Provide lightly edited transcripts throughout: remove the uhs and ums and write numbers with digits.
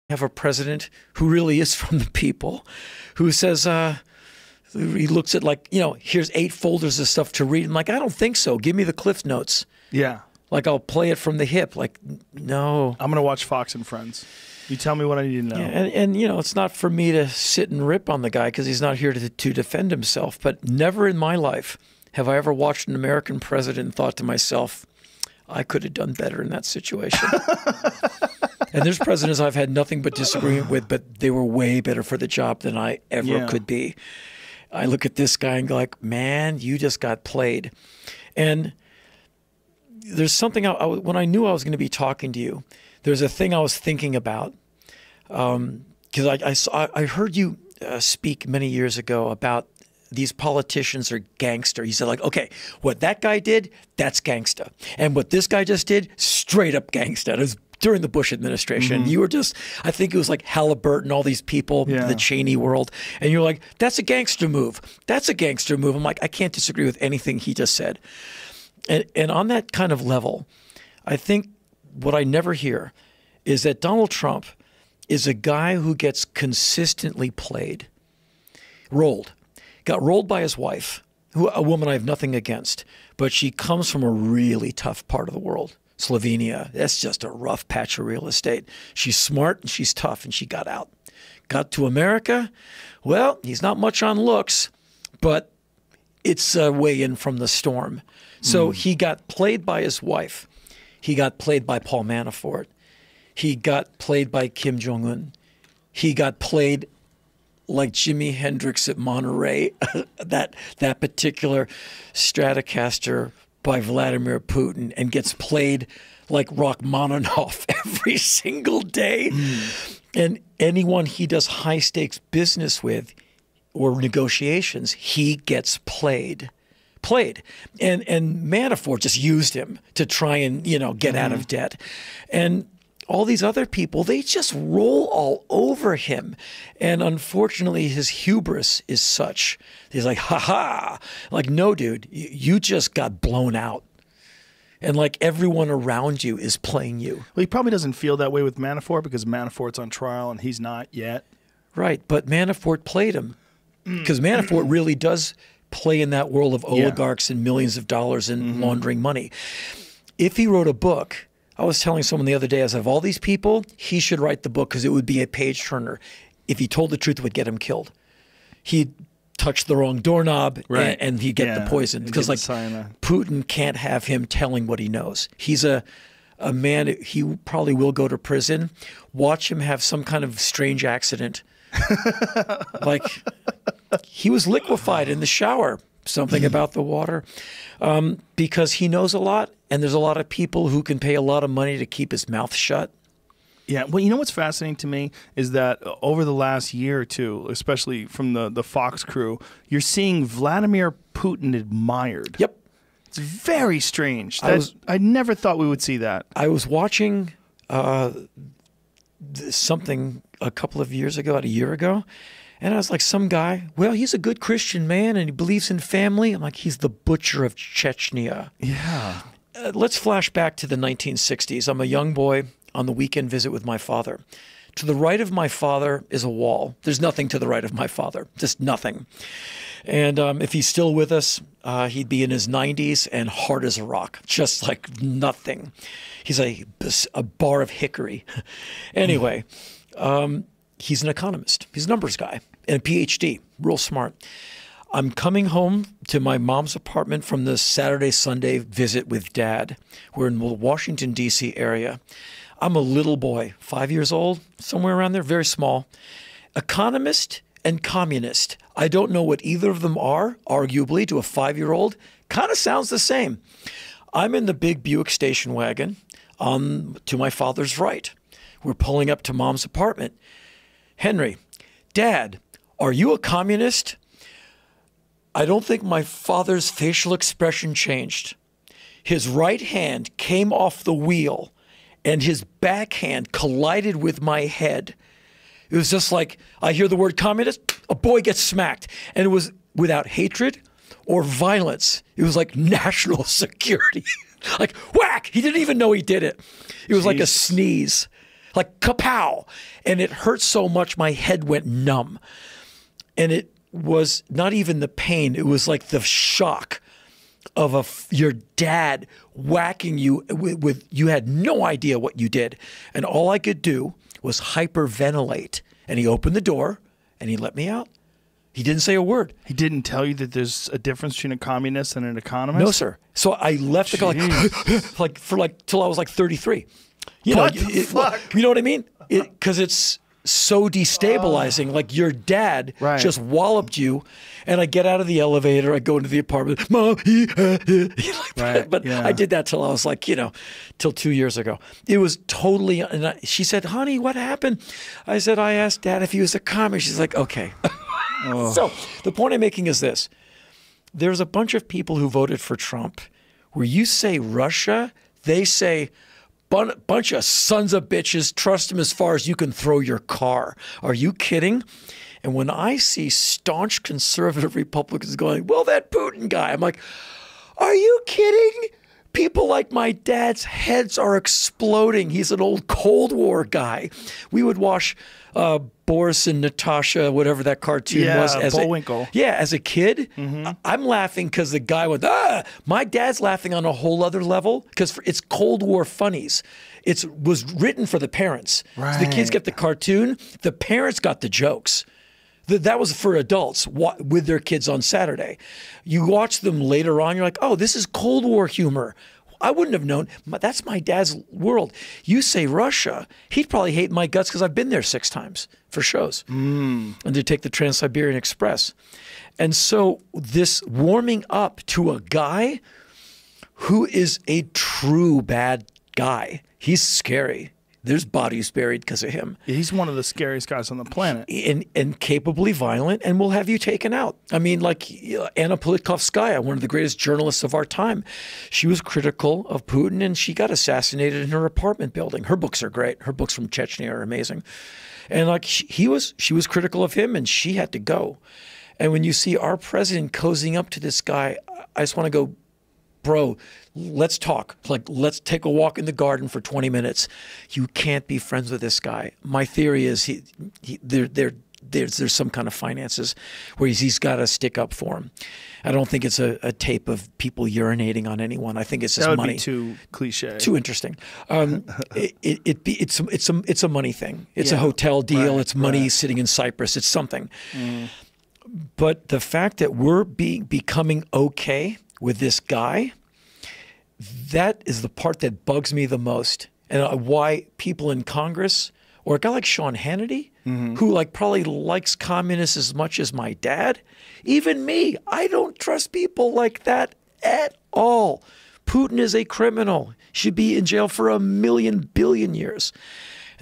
have a president who really is from the people, who says, he looks at like, here's 8 folders of stuff to read. I'm like, I don't think so. Give me the Cliff Notes. Yeah. Like, I'll play it from the hip. Like, no. I'm going to watch Fox and Friends. You tell me what I need to know. Yeah, and it's not for me to sit and rip on the guy because he's not here to defend himself. But never in my life have I ever watched an American president and thought to myself, I could have done better in that situation. And there's presidents I've had nothing but disagreement with, but they were way better for the job than I ever could be. I look at this guy and go like, man, you just got played. And there's something, when I knew I was going to be talking to you, there's a thing I was thinking about. Because I heard you speak many years ago about these politicians are gangster. You said like, okay, what that guy did, that's gangsta. And what this guy just did, straight up gangsta. It was during the Bush administration. You were just, I think it was like Halliburton, all these people, the Cheney world. And you're like, that's a gangster move. That's a gangster move. I'm like, I can't disagree with anything he just said. And on that kind of level, I think what I never hear is that Donald Trump is a guy who gets consistently played, got rolled by his wife, a woman I have nothing against, but she comes from a really tough part of the world. Slovenia, that's just a rough patch of real estate. She's smart and she's tough, and she got out. Got to America, well, he's not much on looks, but it's a way in from the storm. So he got played by his wife. He got played by Paul Manafort. He got played by Kim Jong-un. He got played like Jimi Hendrix at Monterey, that particular Stratocaster by Vladimir Putin, and gets played like Rachmaninoff every single day. And anyone he does high-stakes business with or negotiations, he gets played. And Manafort just used him to try and, get out of debt. And all these other people, they just roll all over him. And unfortunately, his hubris is such. He's like, ha. Like, no, dude, you just got blown out. And like everyone around you is playing you. Well, he probably doesn't feel that way with Manafort because Manafort's on trial and he's not yet. Right. But Manafort played him because Manafort really does play in that world of oligarchs and millions of dollars and laundering money. If he wrote a book, I was telling someone the other day, as of all these people, he should write the book because it would be a page turner. If he told the truth, it would get him killed. He'd touch the wrong doorknob and he'd get the poison. Because like Putin can't have him telling what he knows. He's a man, he probably will go to prison. Watch him have some kind of strange accident. Like he was liquefied in the shower, something about the water, because he knows a lot, and there's a lot of people who can pay a lot of money to keep his mouth shut. Yeah, well, you know what's fascinating to me is that over the last year or two, especially from the Fox crew, you're seeing Vladimir Putin admired. Yep. It's very strange. I never thought we would see that. I was watching something a couple of years ago, about a year ago, and I was like, some guy, well, he's a good Christian man and he believes in family. I'm like, he's the butcher of Chechnya. Yeah. Let's flash back to the 1960s. I'm a young boy on the weekend visit with my father. To the right of my father is a wall. There's nothing to the right of my father, just nothing. And if he's still with us, he'd be in his 90s and hard as a rock, just like nothing. He's a bar of hickory. Anyway, he's an economist. He's a numbers guy and a PhD, real smart. I'm coming home to my mom's apartment from the Saturday, Sunday visit with Dad. We're in the Washington, D.C. area. I'm a little boy, 5 years old, somewhere around there, very small. Economist and communist. I don't know what either of them are, arguably, to a 5-year-old. Kind of sounds the same. I'm in the big Buick station wagon to my father's right. We're pulling up to Mom's apartment. Henry, Dad, are you a communist? I don't think my father's facial expression changed. His right hand came off the wheel and his backhand collided with my head. It was just like, I hear the word communist, a boy gets smacked. And it was without hatred or violence. It was like national security. Like, whack! He didn't even know he did it. It was like a sneeze. like kapow. And it hurt so much my head went numb. And it was not even the pain. It was like the shock of your dad whacking you with you had no idea what you did. And all I could do was hyperventilate. And he opened the door and he let me out. He didn't say a word. He didn't tell you that there's a difference between a communist and an economist? No, sir. So I left the guy like till I was like 33. You What know, the fuck? You know what I mean? Because it's so destabilizing. Like your dad just walloped you, and I get out of the elevator, I go into the apartment, Mom, but I did that till I was like, till 2 years ago. It was totally, and she said, honey, what happened? I said, I asked Dad if he was a communist. She's like, okay. So the point I'm making is this. There's a bunch of people who voted for Trump where you say Russia, they say bunch of sons of bitches, trust them as far as you can throw your car. Are you kidding? And when I see staunch conservative Republicans going, well, that Putin guy, I'm like, are you kidding? People like my dad's heads are exploding. He's an old Cold War guy. We would watch Boris and Natasha, whatever that cartoon was. Bullwinkle. As a kid, I'm laughing because the guy went, My dad's laughing on a whole other level because it's Cold War funnies. It was written for the parents. Right. So the kids get the cartoon. The parents got the jokes. That was for adults with their kids on Saturday. You watch them later on, you're like, oh, this is Cold War humor. I wouldn't have known. That's my dad's world. You say Russia, he'd probably hate my guts because I've been there 6 times for shows. And to take the Trans-Siberian Express. And so this warming up to a guy who is a true bad guy, he's scary. There's bodies buried because of him. He's one of the scariest guys on the planet. And capably violent and will have you taken out. I mean, like Anna Politkovskaya, one of the greatest journalists of our time. She was critical of Putin and she got assassinated in her apartment building. Her books are great. Her books from Chechnya are amazing. And like she was critical of him and she had to go. And when you see our president cozying up to this guy, I just want to go, bro, let's talk. Like, let's take a walk in the garden for 20 minutes. You can't be friends with this guy. My theory is there's some kind of finances where he's got to stick up for him. I don't think it's a tape of people urinating on anyone. I think it's just money. That would be too cliche. Too interesting. It's a money thing. It's a hotel deal. It's money sitting in Cyprus. It's something. But the fact that we're becoming okay with this guy, that is the part that bugs me the most. And why people in Congress, or a guy like Sean Hannity, who like probably likes communists as much as my dad, even me, I don't trust people like that at all. Putin is a criminal. Should be in jail for 1 billion years.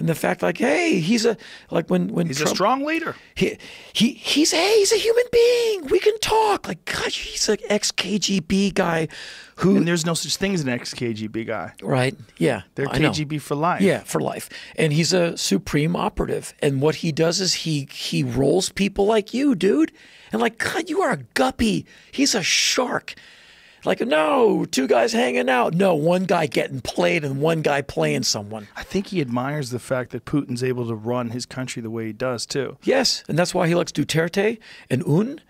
And the fact, like, hey, he's a when he's Trump, a strong leader. He's a human being. We can talk. Like, God, he's an ex-KGB guy who. And there's no such thing as an ex-KGB guy. Right. Yeah. They're KGB for life. Yeah, for life. And he's a supreme operative. And what he does is he rolls people like you, dude. And like, God, you are a guppy. He's a shark. Like, no, 2 guys hanging out. No, 1 guy getting played and 1 guy playing someone. I think he admires the fact that Putin's able to run his country the way he does, too. Yes, and that's why he likes Duterte and Un.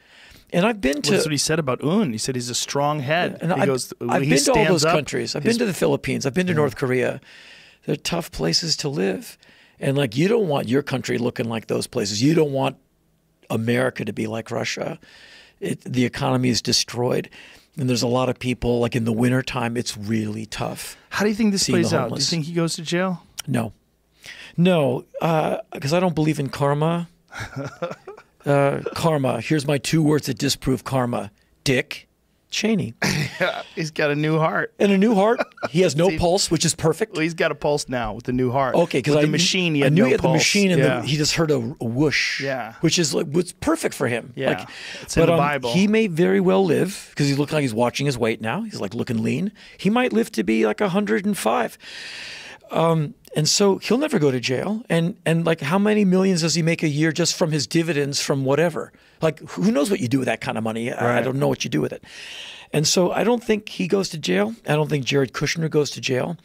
And I've been to... That's what he said about Un. He said he's a strong head. And I've been to all those countries. I've been to the Philippines. I've been to North Korea. They're tough places to live. And, like, you don't want your country looking like those places. You don't want America to be like Russia. The economy is destroyed. And there's a lot of people, like in the wintertime, it's really tough. How do you think this plays out? Do you think he goes to jail? No. No, because I don't believe in karma. Karma. Here's my 2 words that disprove karma. Dick Cheney. Yeah, he's got a new heart. And a new heart. He has no pulse, which is perfect. Well, he's got a pulse now with the new heart. Okay, because the machine, he had I knew no he had pulse. the machine, and he just heard a whoosh. Yeah, which is like what's perfect for him. Yeah, like, it's in the Bible. He may very well live because he looks like he's watching his weight now. He's like looking lean. He might live to be like 105. And so he'll never go to jail. And like, how many millions does he make a year just from his dividends from whatever? Like, who knows what you do with that kind of money? Right. I don't know what you do with it. And so I don't think he goes to jail. I don't think Jared Kushner goes to jail.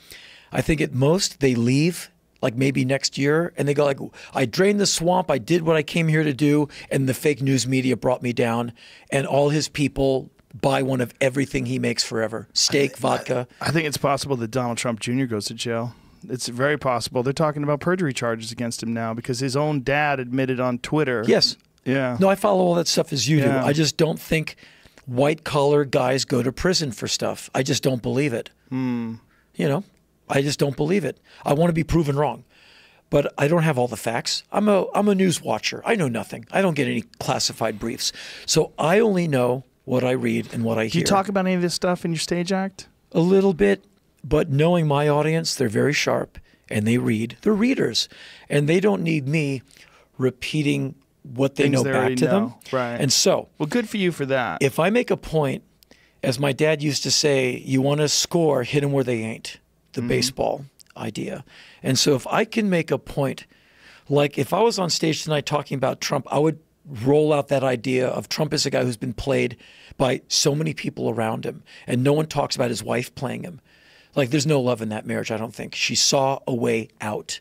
I think at most they leave like maybe next year, and they go like, I drained the swamp, I did what I came here to do, and the fake news media brought me down, and all his people buy one of everything he makes forever. Steak, vodka. I think it's possible that Donald Trump Jr. goes to jail. It's very possible. They're talking about perjury charges against him now because his own dad admitted on Twitter. Yes. Yeah. No, I follow all that stuff as you do. Yeah. I just don't think white-collar guys go to prison for stuff. I just don't believe it. You know, I just don't believe it. I want to be proven wrong, but I don't have all the facts. I'm a news watcher. I know nothing. I don't get any classified briefs. So I only know what I read and what I hear. Do you talk about any of this stuff in your stage act? A little bit, but knowing my audience, they're very sharp and they read. They're readers, and they don't need me repeating what they know back to them. Right. And so, well, good for you for that. if I make a point, as my dad used to say, you want to score, hit them where they ain't, the baseball idea. And so if I can make a point, like if I was on stage tonight talking about Trump, I would roll out that idea of Trump is a guy who's been played by so many people around him, and no one talks about his wife playing him. Like there's no love in that marriage, I don't think. She saw a way out,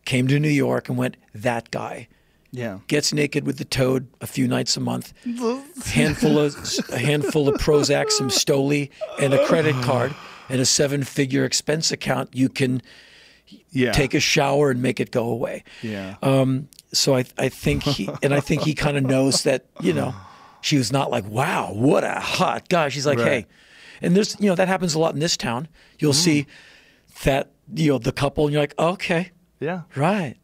came to New York and went, that guy. Yeah. Gets naked with the toad a few nights a month, a handful of Prozac, some Stoli, and a credit card and a 7-figure expense account. You can take a shower and make it go away. Yeah. So I think he kind of knows that, you know, she was not like, wow, what a hot guy. She's like, hey, and there's, you know, that happens a lot in this town. You'll see that, you know, the couple, and you're like, oh, okay. Yeah. Right.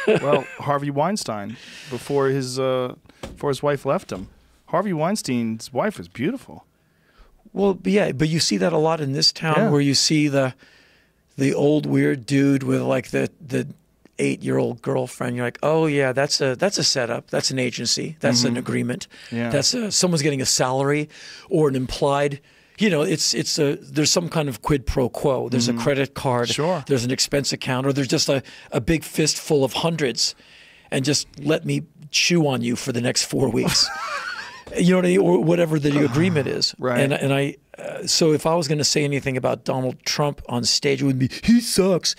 Well, Harvey Weinstein, before his wife left him, Harvey Weinstein's wife was beautiful. Well, yeah, but you see that a lot in this town, where you see the old weird dude with like the 8-year-old girlfriend. You're like, oh yeah, that's a setup. That's an agency. That's an agreement. Yeah. That's someone's getting a salary or an implied. You know, there's some kind of quid pro quo. There's a credit card. Sure. There's an expense account, or there's just a big fist full of hundreds, and just let me chew on you for the next 4 weeks. You know what I mean? Or whatever the agreement is. Right. So if I was going to say anything about Donald Trump on stage, it would be, he sucks.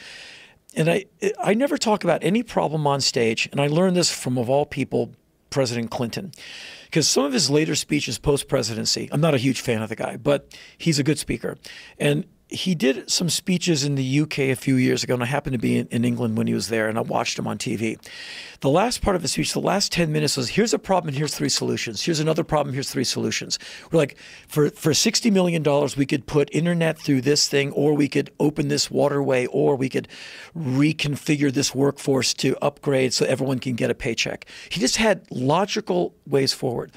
And I never talk about any problem on stage, and I learned this from, of all people, President Clinton. Because some of his later speeches post-presidency, I'm not a huge fan of the guy, but he's a good speaker. And he did some speeches in the UK a few years ago, and I happened to be in England when he was there, and I watched him on TV. The last part of his speech, the last 10 minutes was, here's a problem, and here's 3 solutions. Here's another problem, here's 3 solutions. We're like, for $60 million, we could put internet through this thing, or we could open this waterway, or we could reconfigure this workforce to upgrade so everyone can get a paycheck. He just had logical ways forward.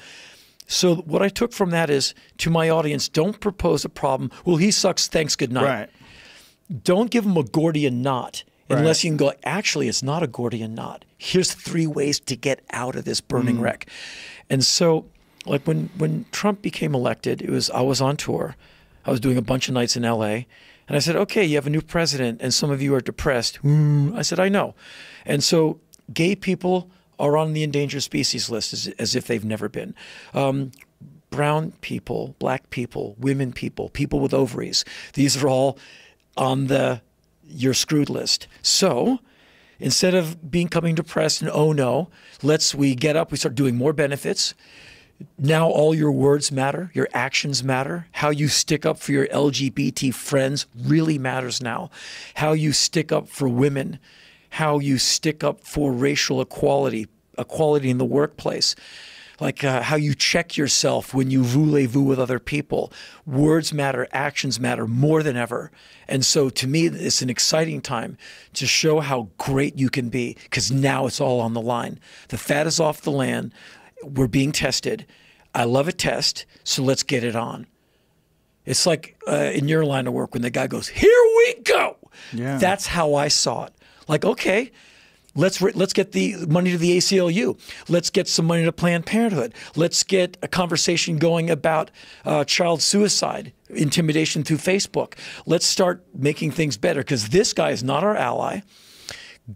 So what I took from that is, to my audience, don't propose a problem. Well, he sucks, thanks, good night. Right. Don't give him a Gordian knot unless you can go, actually, it's not a Gordian knot. Here's 3 ways to get out of this burning wreck. And so, like when Trump became elected, I was on tour. I was doing a bunch of nights in LA. And I said, okay, you have a new president and some of you are depressed. I said, I know. And so gay people are on the endangered species list as if they've never been. Brown people, black people, women people, people with ovaries. These are all on the you're screwed list. So instead of becoming depressed and oh no, we get up, we start doing more benefits. Now all your words matter, your actions matter. How you stick up for your LGBT friends really matters now. How you stick up for women, how you stick up for racial equality in the workplace, like how you check yourself when you voulez-vous with other people. Words matter, actions matter more than ever. And so to me, it's an exciting time to show how great you can be, because now it's all on the line. The fat is off the land. We're being tested. I love a test, so let's get it on. It's like in your line of work when the guy goes, here we go. Yeah. That's how I saw it. Like, okay, let's get the money to the ACLU. Let's get some money to Planned Parenthood. Let's get a conversation going about child suicide, intimidation through Facebook. Let's start making things better, because this guy is not our ally.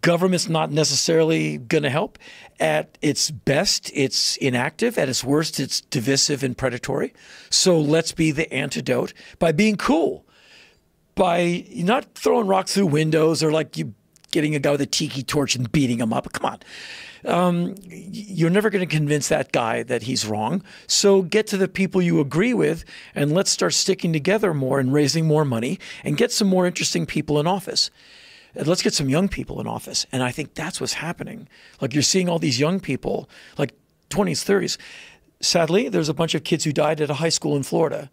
Government's not necessarily going to help. At its best, it's inactive. At its worst, it's divisive and predatory. So let's be the antidote by being cool, by not throwing rocks through windows or like you getting a guy with a tiki torch and beating him up. Come on. You're never going to convince that guy that he's wrong. So get to the people you agree with, and let's start sticking together more and raising more money and get some more interesting people in office. And let's get some young people in office. And I think that's what's happening. Like, you're seeing all these young people, like 20s, 30s. Sadly, there's a bunch of kids who died at a high school in Florida.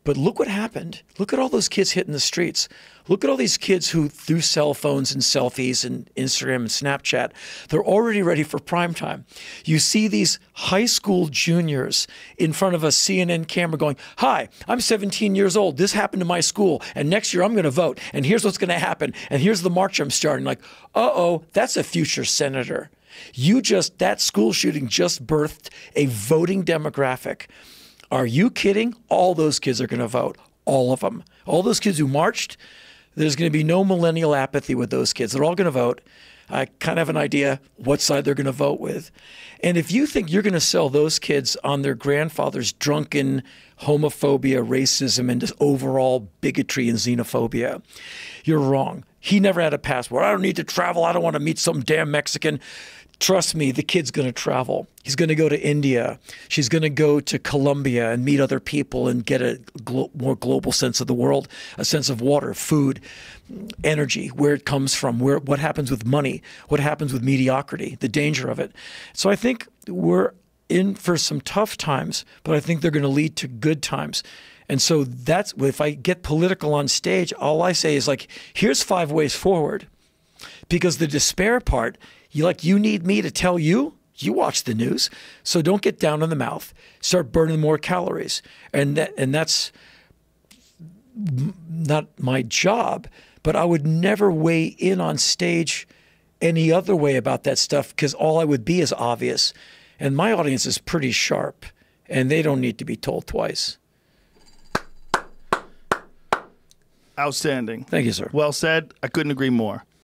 But look what happened. Look at all those kids hitting the streets. Look at all these kids who, through cell phones and selfies and Instagram and Snapchat, they're already ready for prime time. You see these high school juniors in front of a CNN camera going, "Hi, I'm 17 years old. This happened to my school. And next year I'm going to vote. And here's what's going to happen. And here's the march I'm starting." Like, uh-oh, that's a future senator. That school shooting just birthed a voting demographic. Are you kidding? All those kids are going to vote. All of them. All those kids who marched, there's going to be no millennial apathy with those kids. They're all going to vote. I kind of have an idea what side they're going to vote with. And if you think you're going to sell those kids on their grandfather's drunken homophobia, racism, and just overall bigotry and xenophobia, you're wrong. He never had a passport. I don't need to travel. I don't want to meet some damn Mexican. Trust me, the kid's going to travel. He's going to go to India. She's going to go to Colombia and meet other people and get a more global sense of the world, a sense of water, food, energy, where it comes from, what happens with money, what happens with mediocrity, the danger of it. So I think we're in for some tough times, but I think they're going to lead to good times. And so that's, if I get political on stage, all I say is like, here's 5 ways forward. Because the despair part, you need me to tell you? You watch the news. So don't get down on the mouth. Start burning more calories. And that's not my job, but I would never weigh in on stage any other way about that stuff, because all I would be is obvious. And my audience is pretty sharp, and they don't need to be told twice. Outstanding. Thank you, sir. Well said. I couldn't agree more.